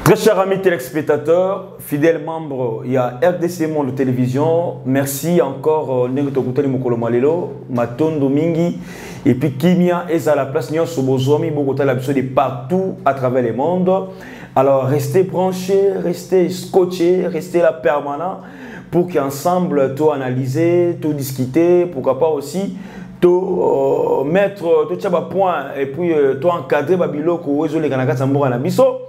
Très chers amis téléspectateurs, fidèles membres, il y a RDC Monde Télévision. Merci encore, Negotokutani Mokolo Malelo, Matondo Mingi, et puis Kimia est à la place Nyon Sobozomi, Bogota la de partout à travers le monde. Alors restez branchés, restez scotchés, restez là permanent pour qu'ensemble, tout analyser, tout discuter, pourquoi pas aussi tout mettre tout ça à point et puis tout encadrer Babilo pour résoudre les Kanaka Samboura Nabiso.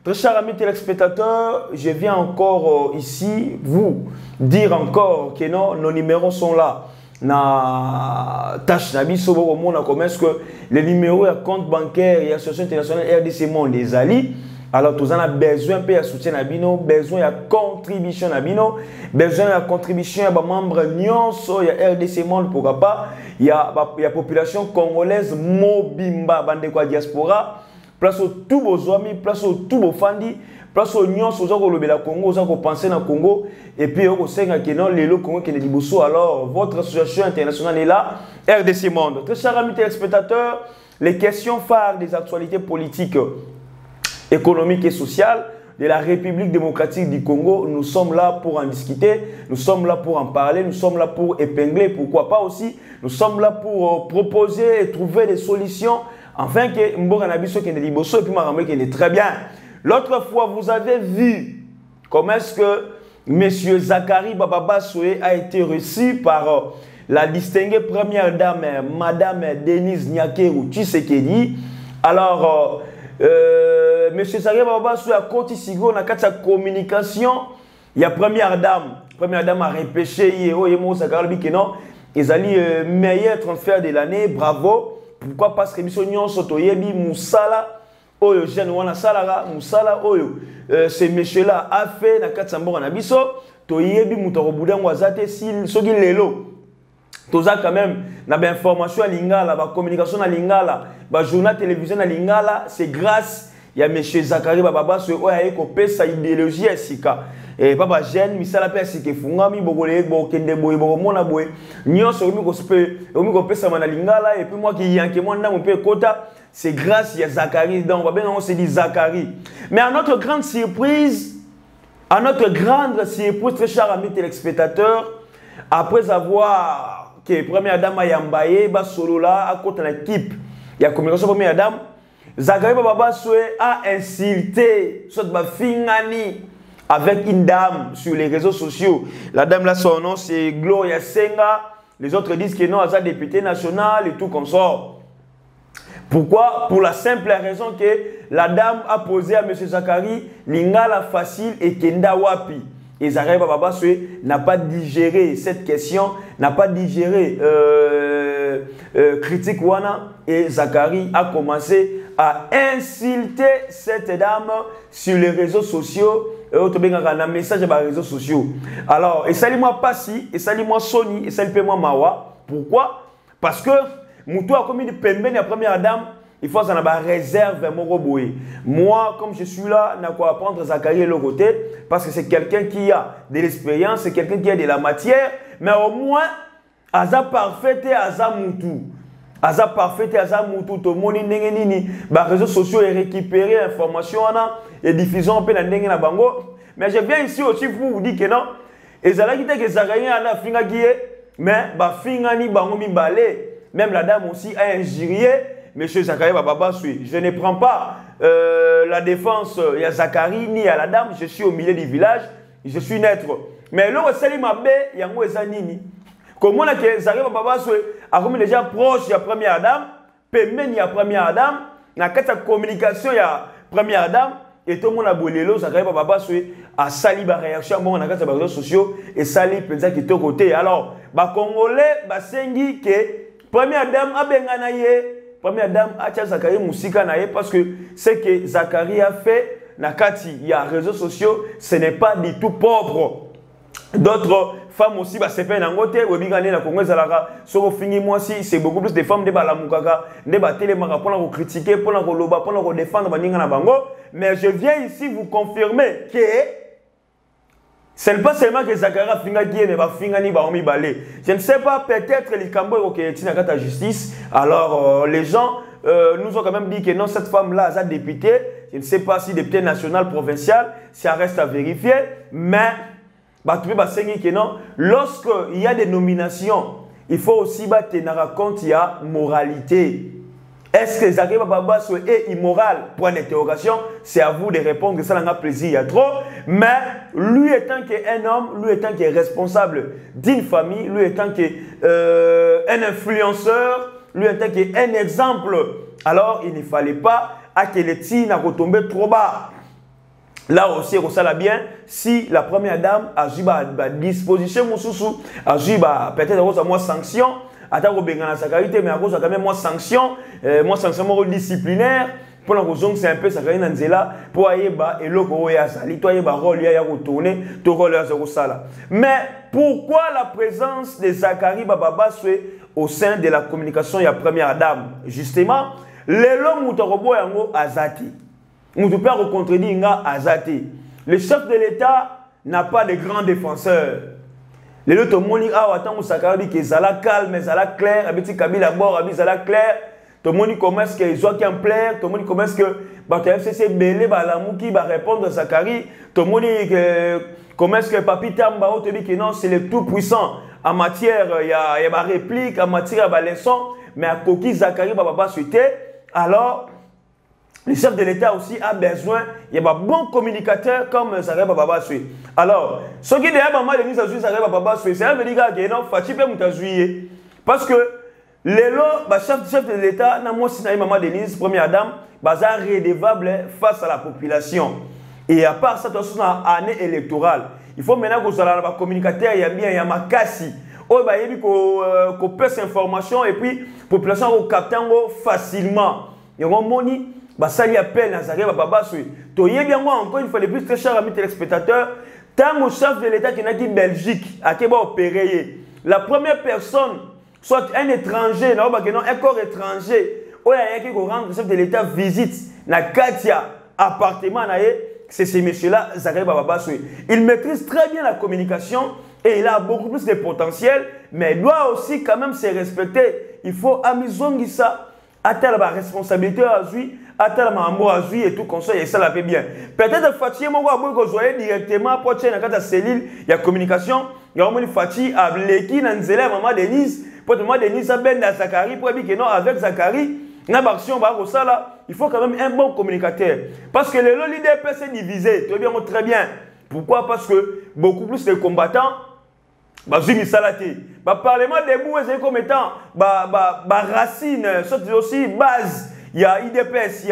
Très chers amis téléspectateurs, je viens encore ici vous dire encore que nos numéros sont là. Na tâche nabiso au monde comment est-ce que les numéros à compte bancaire et association internationale RDC Monde les alliés. Alors tous on a besoin de soutien nabino, besoin de contribution nabino, besoin de contribution à membres nyonso ya RDC Monde pourquoi pas il y a population congolaise mobimba bande kwa diaspora. Place au tout vos amis, place au tout vos fandi, place au nyons aux gens qui Congo, aux gens qui pensent dans Congo, et puis au sein que non les Congo qui est Liboso. Alors votre association internationale est là, RDC Monde. Très chers amis téléspectateurs, les questions phares des actualités politiques, économiques et sociales de la République démocratique du Congo, nous sommes là pour en discuter, nous sommes là pour en parler, nous sommes là pour épingler, pourquoi pas aussi, nous sommes là pour proposer et trouver des solutions. Enfin, que Mboka Nabiso qui est Liboso et puis Maramé qui est très bien. L'autre fois, vous avez vu comment est-ce que M. Zakari Bababa Soué a été reçu par la distinguée première dame, Madame Denise Nyakeru Tshisekedi. Alors, M. Zakari Bababa Soué a continué dans la communication. Il y a première dame a repêché, il y a Zakari qui non, ils ont meilleur transfert de l'année, bravo. Pourquoi? Parce que nous sommes Moussala, Oyo, jeune Wana Salara, Moussala, Oyo. Ce monsieur-là a fait na Katsambora Nabiso, Toyebi Moutoroboudin Wazate, Sogi Lelo. Toza quand même, na information à Lingala, la communication à Lingala, le journal télévision à Lingala, c'est grâce à M. Zakari Bababa, ce qui a écopé sa idéologie à Sika. Et papa jeune misala pe sike funga mi bogole bokende boy bomona boy nyonso mi ko pesa mana lingala et puis moi qui yanke moi na mon pe kota c'est grâce à Zakari donc on se dit Zakari. Mais à notre grande surprise très chers amis téléspectateurs, après avoir que première dame a yambaye ba solo là à côté de l'équipe il y a communication première dame Zakari Bababa Soué a insulté soit ba fingani avec une dame sur les réseaux sociaux. La dame là, son nom c'est Gloria Senga. Les autres disent que non, elle est députée nationale et tout comme ça. Pourquoi? Pour la simple raison que la dame a posé à M. Zakari Lingala facile et Kenda Wapi. Et Zakari Bababa Soué n'a pas digéré cette question, n'a pas digéré critique Wana. Et Zakari a commencé à insulter cette dame sur les réseaux sociaux. Un message sur les réseaux sociaux. Alors, et salut-moi Passi, et salut-moi Sony, et salut-moi Mawa. Pourquoi? Parce que Moutou a commis de pembe la première dame, il faut en avoir réserve mon robot. Moi, comme je suis là, je n'ai quoi apprendre Zakari et le côté, parce que c'est quelqu'un qui a de l'expérience, c'est quelqu'un qui a de la matière, mais au moins, Aza parfait et Aza Moutou. Aza parfait et Aza Moutou, tout le monde les réseaux sociaux et récupérer l'information et diffusion un peu dans le bango. Mais je viens ici aussi pour vous dire que non. Et ça qui que Zakari a finga qui est, mais ba finga ni bango mi balé. Même la dame aussi a injurié Monsieur Zakari Bababa Soué. Je ne prends pas la défense à Zakari ni à la dame. Je suis au milieu du village. Je suis neutre. Mais là, c'est ma bé, il y a un nini. Comment est-ce que Zakari Bababa Soué a comme déjà proche de la première dame, même il y a première dame, dans la communication il y a première dame, et tout le monde a boulé là, Zakari Bababa Soué a sali la réaction dans les réseaux sociaux et sali peut-être qui est de côté. Alors, les Congolais, sengi que première dame a benganaye, première dame a tia Zakari Moussika naye parce que ce que Zakari a fait, il y a réseaux sociaux, ce n'est pas du tout propre. D'autres femmes aussi, c'est pas un côté, ou bien la Congo, c'est beaucoup plus de femmes de Balamukaka, de Télémara pour critiquer, pour défendre, mais je viens ici vous confirmer que ce n'est pas seulement que Zakari a finga qui est fingani baomi balé. Je ne sais pas, peut-être les Cambo qui est la justice. Alors les gens nous ont quand même dit que non, cette femme-là, elle a députée. je ne sais pas si député national, provincial, ça reste à vérifier, mais lorsqu'il y a des nominations, il faut aussi tenir compte, il y a moralité. Est-ce que Zakaria Bababasso est immoral? Point d'interrogation. C'est à vous de répondre. Ça n'a plaisir, il y a trop. Mais lui étant qu'un homme, lui étant qu'un responsable d'une famille, lui étant qu'un influenceur, lui étant qu'un exemple, alors il ne fallait pas que les tirs retombent trop bas. Là aussi, on sait bien, si la première dame a eu une disposition, a eu peut-être une sanction, attends, mais à cause quand même moi sanction disciplinaire pour la raison c'est un peu ça pour aller et l'autre mais pourquoi la présence de Zakaria Bababasso au sein de la communication de la première dame justement les l'homme mutobo yango azati mutu peut contredire azati le chef de l'État n'a pas de grands défenseurs. Les autres moni a attend Zakaria que ça la calme, ça la clair, abiti Kabila bord, abiti ça la clair. Tout le monde commence que ils ont qu'un plaire, tout le monde commence que FCC belé la mouki va répondre à Zakaria, tout le monde commence que Papi Tamba te dit que non, c'est le tout puissant en matière il y a ma réplique, en matière de leçon, mais à coquille Zakaria va pas suiter. Alors le chef de l'État aussi a besoin, il y a un bon communicateur comme Zakaria Bababasso. Alors, ce qui est derrière maman de mise à jour Zakaria Bababasso, c'est un véritable gars qui est non, Fatih peut m'utazouiller. Parce que les lots, chef de l'État, n'a moi si maman Denise, première dame, bazar redevable face à la population. Et à part ça, tu as une année électorale. Il faut maintenant que vous soyez un communicateur, il y a bien, il y a ma cassi. Oh, bah, il y a qu'on peut cette information et puis la population va capter facilement. Il y a un moni. Ça lui appelle à Zakaria Bababasso. Tu y bien moi encore une fois de plus très cher amis téléspectateurs. Tant mon chef de l'État qui est en Belgique, à qui va opérer, la première personne, soit un étranger, un corps étranger, ou il y a qui rendre le chef de l'État visite na Katia appartement, c'est ces messieurs-là, Zakaria Bababasso. Il maîtrise très bien la communication et il a beaucoup plus de potentiel, mais il doit aussi quand même se respecter. Il faut amizongi ça, atteindre la responsabilité à lui. Et tout conseil et ça la fait bien. Peut-être Fatih que vous directement pour la cellule, il y a communication, il y a un Fatih à l'équipe dans la maman Denise, pour maman Denise a ben Zakaria pour dire que non avec Zakaria, il faut quand même un bon communicateur. Parce que le leader peut se diviser, très bien. Pourquoi? Parce que beaucoup plus de combattants, Parlement debout, c'est comme étant racine, c'est aussi base. Il y a IDPS, il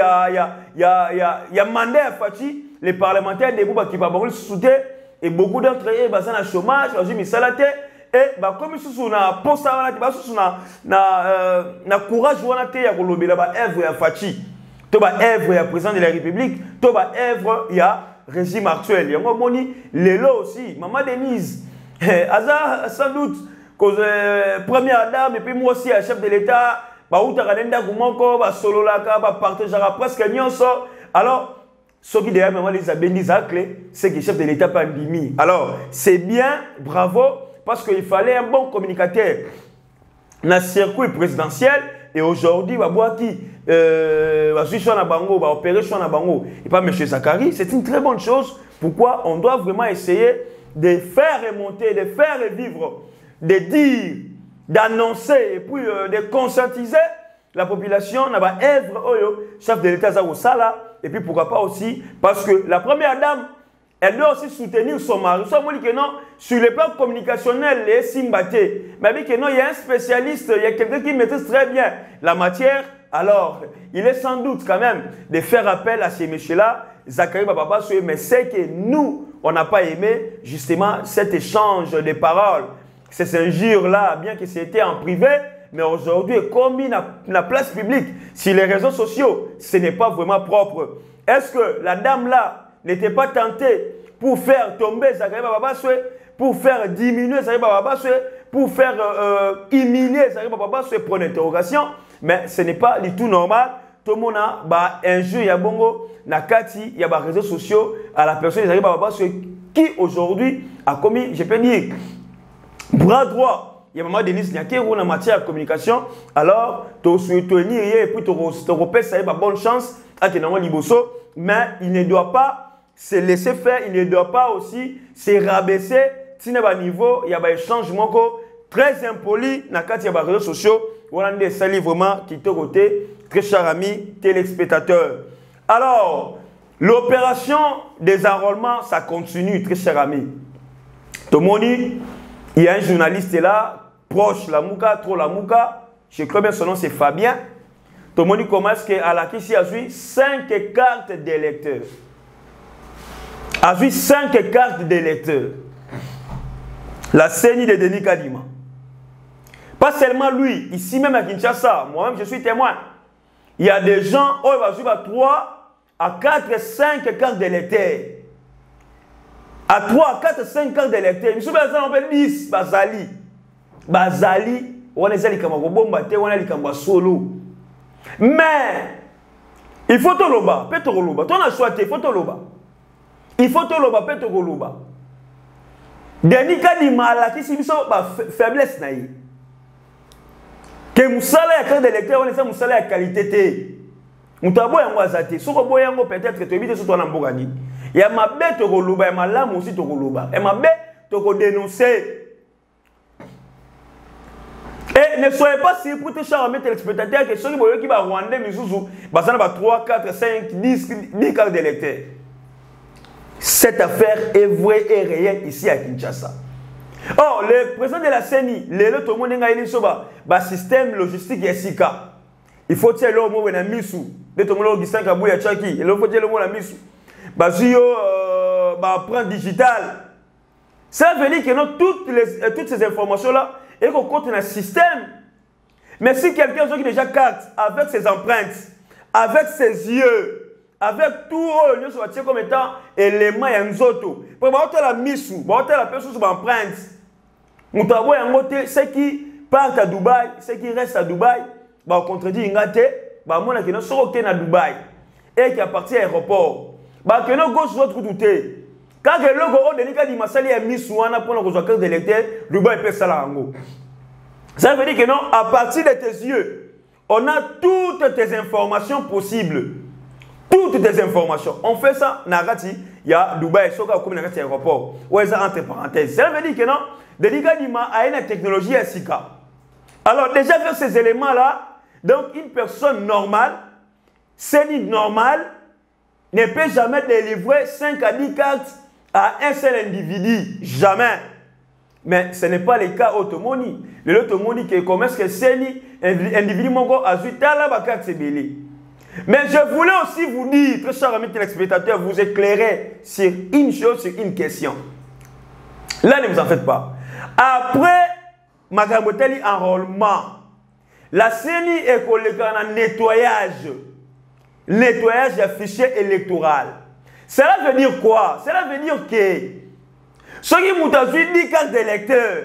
y a Mandé Fati, les parlementaires debout qui vont soutenir et beaucoup d'entre eux sont en chômage, ils ont salaté et comme ils sont na poste na courage il y a œuvre à Fati, to ba œuvre à président de la République, to ba œuvre il y a régime actuel. Il y a moni Lelo aussi, maman Denise, sans doute cause première dame et puis moi aussi chef de l'État. Alors, ce qui derrière c'est que le chef de l'État pas mis. Alors, c'est bien, bravo, parce qu'il fallait un bon communicateur dans le circuit présidentiel. Et aujourd'hui, et pas M. Zakaria, c'est une très bonne chose. Pourquoi? On doit vraiment essayer de faire remonter, de faire revivre, de dire, d'annoncer et puis de conscientiser la population n'a pas œuvre chef de l'État Sala et puis pourquoi pas aussi parce que la première dame elle doit aussi soutenir son mari. Soit moi dit que non sur le plan communicationnel les simbaté mais dit que non il y a un spécialiste, il y a quelqu'un qui maîtrise très bien la matière. Alors il est sans doute quand même de faire appel à ces messieurs-là, Zakaria Bababasso, mais c'est que nous on n'a pas aimé justement cet échange de paroles. C'est un injure-là, bien que c'était en privé, mais aujourd'hui, comme la place publique, sur les réseaux sociaux, ce n'est pas vraiment propre. Est-ce que la dame-là n'était pas tentée pour faire tomber Zakaria Bababasso, pour faire diminuer Zakaria Bababasso, pour faire humilier Zakaria Bababasso, pour une interrogation? Mais ce n'est pas du tout normal. Tout le monde a injure, il y a bongo, il y a des réseaux sociaux à la personne de Zakaria Bababasso qui aujourd'hui a commis, je peux dire, bras droit. Il y a maman Denise Niaké ou en matière de communication. Alors, tu souhaites et puis tu repères ça, bonne chance mais il ne doit pas se laisser faire, il ne doit pas aussi se rabaisser. Si à niveau, il y a un changement très impoli dans les réseaux sociaux. On a des saluts vraiment qui te côté, très chers amis téléspectateurs. Alors, l'opération des enrôlements, ça continue, très chers amis. Tomoni, il y a un journaliste là, proche la Mouka, trop la Mouka. Je crois bien son nom c'est Fabien. Tomoni commence à la qui a joué 5 cartes d'électeurs. A joué 5 cartes d'électeurs. La CENI de Denis Kadima. Pas seulement lui, ici même à Kinshasa, moi-même je suis témoin. Il y a des gens où il va jouer à 3, à 4, 5 cartes d'électeurs. À 3, 4, 5 cartes d'électeurs. Nous sommes à 10, Bazali. Bazali, on est allé comme on est allé comme solo. Mais, il faut te loba, peut te loba. Ton a choisi, il faut te loba. Il faut te loba, peut te loba. Denis Kadima, la qui s'y faiblesse naïe. Que Moussala a carte d'électeur, on est Moussala a qualité. Moutabo est moi zate. Si on boit peut-être que tu évites sur ton ambogani. Il y a ma bête au roloba, il y a ma lame aussi au roloba. Et ma bête au dénoncer. Et ne soyez pas si pour te charmer téléspectateurs que ceux qui vont rwandais, Mizouzou, bah ça va 3, 4, 5, 10 cartes d'électeurs. Cette affaire est vraie et réelle ici à Kinshasa. Oh, le président de la CENI, tout le monde a dit le système logistique SIK. Il faut que le mot na misu. De tout le monde Augustin Kabouya Tchaki. Il faut que le mot na misu. Prendre digital. Ça veut dire que toutes ces informations-là, et qu'on compte dans un système. Mais si quelqu'un qui déjà carte avec ses empreintes, avec ses yeux, avec tout nous soit comme étant élément et un zoto. Pour la misu, la personne sur l'empreinte. Nous travaillons ceux qui partent à Dubaï, ceux qui restent à Dubaï, on contredit Ingate, on qui ne sont à Dubaï et qui appartient à l'aéroport. Que nous gauche votre douter. Quand le logo de l'Ika di Massali est mis sous un pour le carte d'électeur, Dubaï peut s'alango. Ça veut dire que non, à partir de tes yeux, on a toutes tes informations possibles. Toutes tes informations. On fait ça, Nagati, il y a Dubaï, Soka, comme Nagati aéroport. Ou ça entre parenthèses. Ça veut dire que non, Denika Dima a une technologie SIK. Alors, déjà, vers ces éléments-là, donc une personne normale, CENI normale, ne peut jamais délivrer 5 à 10 cartes à un seul individu. Jamais. Mais ce n'est pas le cas Automoni. Le Automoni qui commence que CENI, individu mongo a vu tala carte belé. Mais je voulais aussi vous dire, très chers amis téléspectateurs, vous éclairer sur une chose, sur une question. Là, ne vous en faites pas. Après Magamoteli enrôlement, la CENI est collégée en nettoyage. Nettoyage des fichiers électoraux. Cela veut dire quoi? Cela veut dire que ceux qui ont 10 cartes d'électeurs,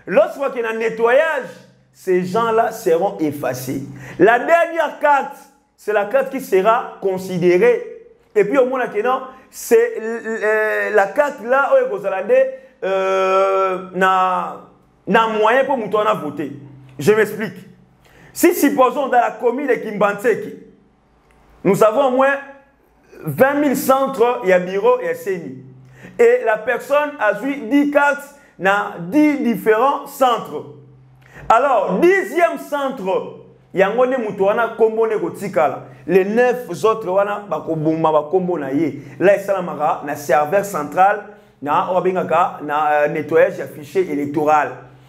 lorsqu'il y a un nettoyage, ces gens-là seront effacés. La dernière carte, c'est la carte qui sera considérée. Et puis au moins, c'est la carte là où vous allez n'a moyen pour nous voter. Je m'explique. Si supposons dans la commune de Kimbanseki, nous avons au moins 20 000 centres, il y a bureau et CENI. Et la personne a joué 10 cartes dans 10 différents centres. Alors, 10e centre, il y a un combo les 9 autres, là, il y a un serveur central, na nettoyage des fichiers électoraux.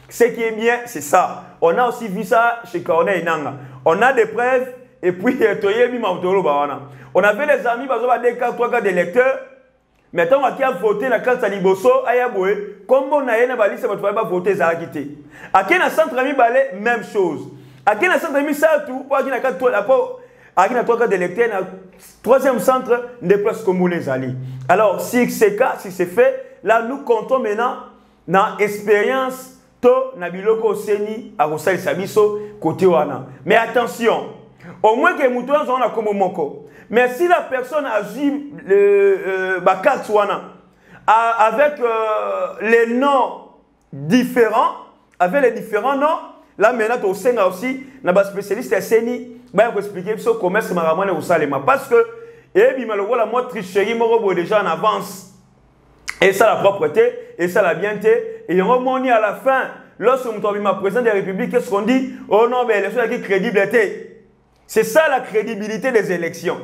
Ce qui est bien, c'est ça. On a aussi vu ça chez Corneille Nanga. On a des preuves. Et puis, on avait des amis, des cartes, 3 cartes d'électeurs. Maintenant, on a voté la carte à Liboso, comme on a voté à Akité. À qui a centre ami balé, même chose. À qui a centre ami ça tout, pour qui a 3 cartes d'électeurs, 3e centre de place comme les alliés. Alors, si c'est cas, si c'est fait, là, nous comptons maintenant dans l'expérience de Nabiloko Seni à Rosal Sabiso, côté Wana. Mais attention, au moins que nous avons un comme Moko. Mais si la personne agit la carte Wana avec les noms différents, avec les différents noms, Là, maintenant, au sein aussi, il y a des spécialistes CENI qui vont expliquer ce commerce au Salema. Parce que, la mode tricherie, déjà en avance. Et ça, la propreté, et ça, la bienté. Et on à la fin, lorsque nous sommes président de la République, qu'est-ce qu'on dit? Oh non, mais l'élection est crédibilité. C'est ça la crédibilité des élections.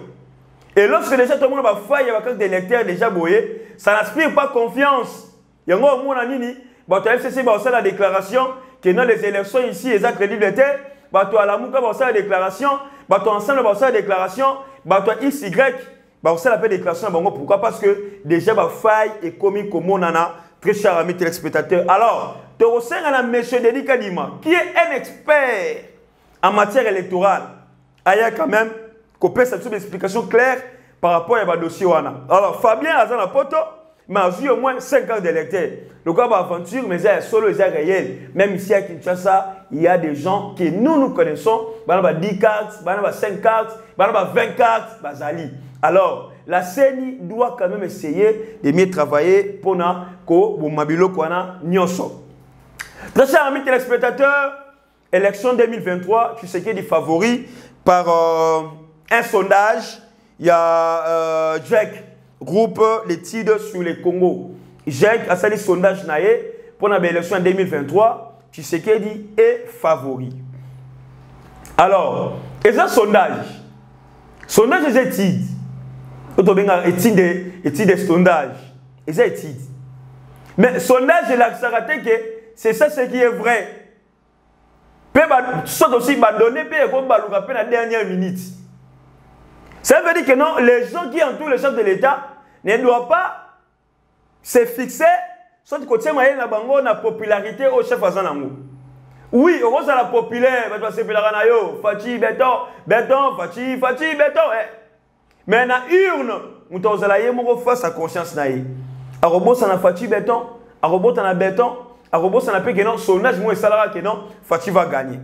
Et lorsque déjà tout le monde va faire, il y a quelques électeurs déjà boyés, ça n'inspire pas confiance. Il y a un moment où FCC va faire la déclaration que non, les élections ici, ils ont crédibilité. À la Mouka va faire la déclaration. Ensemble va faire la déclaration. XY va faire la déclaration. Pourquoi? Parce que déjà, va faille et commis comme on en a, très cher ami téléspectateurs. Alors, tu as M. Denis Kadima, qui est un expert en matière électorale. Il y a quand même une explication claire par rapport à dossier. Alors, Fabien Azana Poto, mais a vu au moins 5 ans d'électeurs. Le cas d'aventure, mais c'est solo, c'est réel. Même ici à Kinshasa, il y a des gens que nous connaissons. Il y a 10 cartes, il y a 5 cartes, il y a 20 cartes, Bazali. Alors, la CENI doit quand même essayer de mieux travailler pour que Mabilo Kwana Nyonso. Très chers amis téléspectateurs, élection 2023, tu sais qui est du favori par un sondage. Il y a Jack, groupe l'étude sur les Congo. Jack a fait un sondage pour l'élection en 2023. Tu sais qui dit est favori. Alors, et ça sondage. Sondage des études. Études de sondage. Et ça études. Mais sondage, c'est ça ce qui est vrai. Soit aussi donné la dernière minute. Ça veut dire que non, les gens qui entourent le chef de l'État ne doivent pas se fixer sur le côté de la popularité au chef Azanango. Oui, on va la populaire, Fachi, béton, Fachi, béton. Mais dans l'urne, on a face à conscience. A robot, ça a Fachi, béton, a robot, ça a béton, a robot, ça a que non, sondage, moi, ça que non, Fachi va gagner.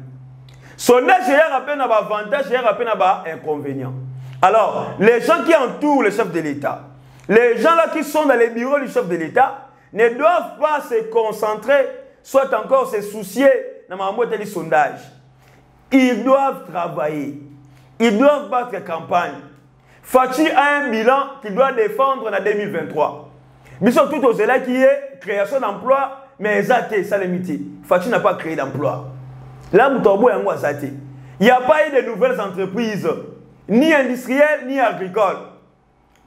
Sondage, il y a un avantage, il y a un inconvénient. Alors, les gens qui entourent le chef de l'État, les gens là qui sont dans les bureaux du chef de l'État, ne doivent pas se concentrer, soit encore se soucier dans le sondage. Ils doivent travailler. Ils doivent battre campagne. Fachi a un bilan qu'il doit défendre en 2023. Mais surtout aux élèves qui est création d'emploi, mais exacté, ça limité. Fachi n'a pas créé d'emploi. Là, il n'y a pas eu de nouvelles entreprises, ni industrielles, ni agricoles.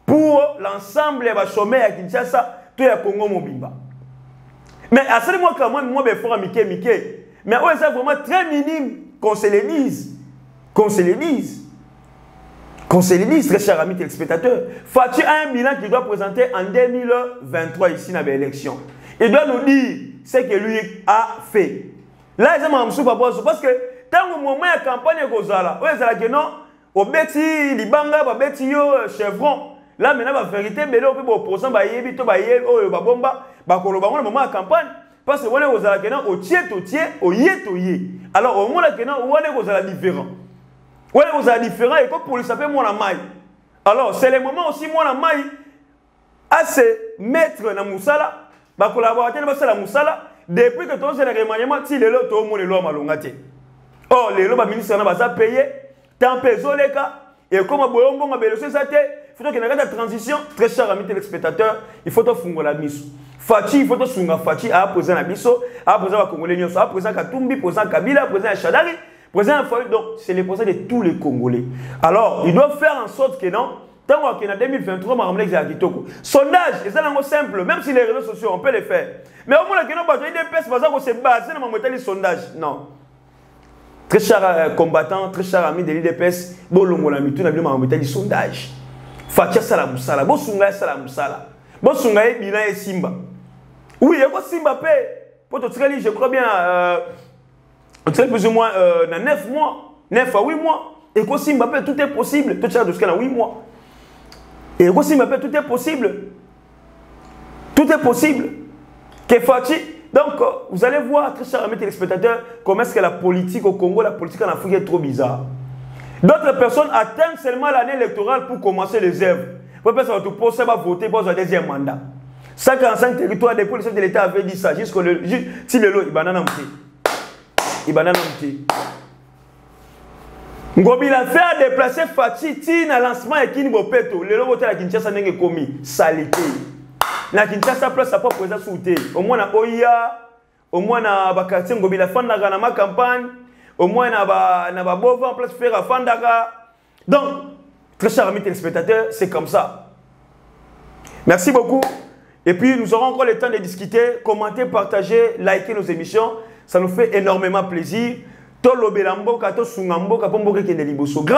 Pour l'ensemble des chômeurs à Kinshasa, tout est Congo Mobimba. Mais à ce moment, quand même, moi, je vais faire Mickey. Mais c'est vraiment très minime qu'on se les dise. Qu'on se les dise. Qu'on se les dise, très chers amis téléspectateurs. Fachi a un bilan qu'il doit présenter en 2023 ici dans l'élection. Il doit nous dire ce que lui a fait. Là, ils ont parce que tant que moment de campagne est là, ils non, au Betty, Libanga, Betty, Chevron. Là, maintenant, la vérité, mais là, on peut opposer, on moment de campagne. Parce que on est aux Alakena, au tiers, au yé. Alors, au moins, on est aux Alakena différents. On est aux Alakena différents et comme pour lui s'appeler moi la maille. Alors, c'est le moment aussi, moi la maille, à se mettre dans la moussala, bah, collaborateur dans la moussala, depuis que tout le remaniement, si le lot, tout le monde est là, malongate. Oh, les lois, ministre, on a payé, tant peso les cas, et comme on a besoin de ça, il faut qu'il y ait une transition, très cher ami téléspectateur, il faut que la mise. Fachi, il faut que Fachi a posé la mise, a posé la Congolais, a posé Katumbi, posé Kabila, posé Chadari, posé un foyer. Donc, c'est les posés de tous les Congolais. Alors, ils doivent faire en sorte que non, tant qu'on est en 2023, on va ramener Kitoko. Sondage, c'est simple, même si les réseaux sociaux, on peut les faire. Mais au moins, on va se baser dans les sondages. Non. Très chers combattants, très chers amis de l'IDPS, bolongo la mitu na bilo ma des sondages. Fatia sala musala, bo sunga sala musala. Bo sunga e bilan e Simba. Oui, il y a Simba pe. Pour te dire, je crois bien plus ou moins dans 9 mois, 9 à 8 mois. Et quoi Simba pe, tout est possible. Tout ça jusqu'à 8 mois. Et quoi Simba pe, tout est possible. Tout est possible. Que Fachi. Donc, vous allez voir, très chers amis téléspectateurs, comment est-ce que la politique au Congo, la politique en Afrique est trop bizarre. D'autres personnes attendent seulement l'année électorale pour commencer les œuvres. Pour personne pour ça va voter pour un deuxième mandat. 55 territoires, depuis le chef de l'État avait dit ça, jusqu'au si le lot, il banane. Ibanana Mti. Ngobila fait déplacer Fatiti na lancement et Kini Bopeto. Le logo la Kinshasa nenge komi salité. Na Kinshasa place sa pas présent souté. Au moins na Oya, au moins na Bakati Ngobila Fandaka na ma campagne, au moins na ba Bova en place faire Fandaka. Donc, très chers amis téléspectateurs, c'est comme ça. Merci beaucoup. Et puis nous aurons encore le temps de discuter, commenter, partager, liker nos émissions. Ça nous fait énormément plaisir. Grand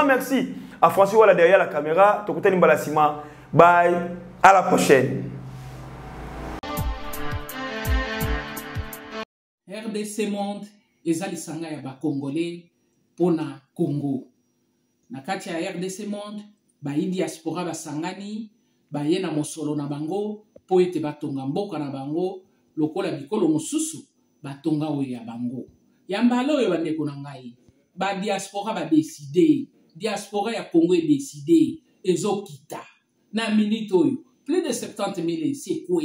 merci à François Walla derrière la caméra. Bye, à la prochaine. RDC Monde, ezali sanga ya ba Congolais pona Congo. Na kati ya RDC Monde, ba diaspora basangani, ba ye na mosolo na bango, po ete batonga mboka na bango, lokola bikolo mosusu, batonga oyo ya bango. Yambalo oyo bandeko na ngai, ba diaspora ba décider, diaspora ya Congo est décidé, ezokita. Na minute oyo, plus de 70 000 c'est quoi?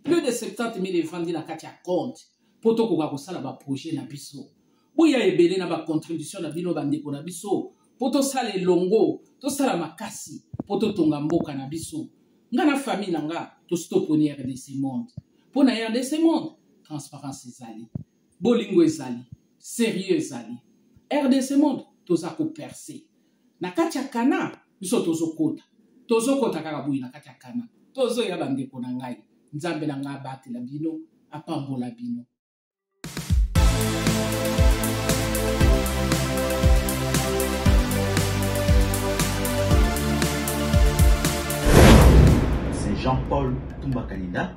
Plus de 70 000 vendus na kati ya compte, poto koka kosala ba projet na biso. Boya ebele na ba contribution na bino bandeko na biso, poto sala longo, to sala makasi, poto tonga mboka na biso. Nga na famille na nga, to stoponi RDC Monde. Pona RDC Monde, transparence ezali. Bolingo ezali, sérieux ezali. RDC Monde, toza ko percer. Na kati ya kana, biso tozo kota. Tozo kota kaka boyi na kati ya kana. Tozo ya bandeko na ngai. Nzambe na nga batela bino, apambola bino. C'est Jean-Paul Toumba-Kanida.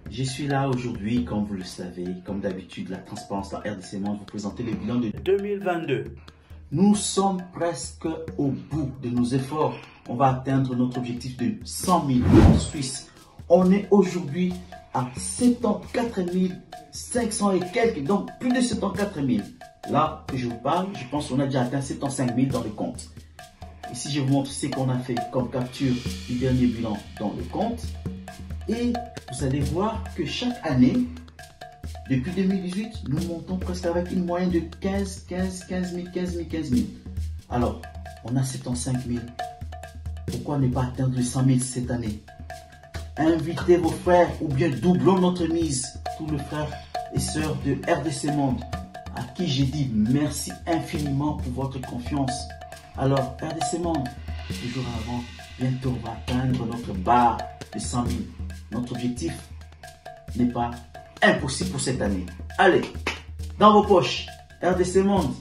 Je suis là aujourd'hui, comme vous le savez, comme d'habitude, la transparence, la RDC Monde, vous présenter le bilan de 2022. Nous sommes presque au bout de nos efforts. On va atteindre notre objectif de 100 000 en Suisse. On est aujourd'hui à 74 500 et quelques, donc plus de 74 000. Là que je vous parle, je pense qu'on a déjà atteint 75 000 dans le compte. Ici, je vous montre ce qu'on a fait comme capture du dernier bilan dans le compte. Et vous allez voir que chaque année, depuis 2018, nous montons presque avec une moyenne de 15 000. Alors, on a 75 000. Pourquoi ne pas atteindre les 100 000 cette année? Invitez vos frères ou bien doublons notre mise. Tous les frères et sœurs de RDC Monde, à qui j'ai dit merci infiniment pour votre confiance. Alors, RDC Monde, toujours avant, bientôt on va atteindre notre barre de 100 000. Notre objectif n'est pas impossible pour cette année. Allez, dans vos poches, RDC Monde,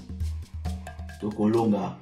Tokolonga.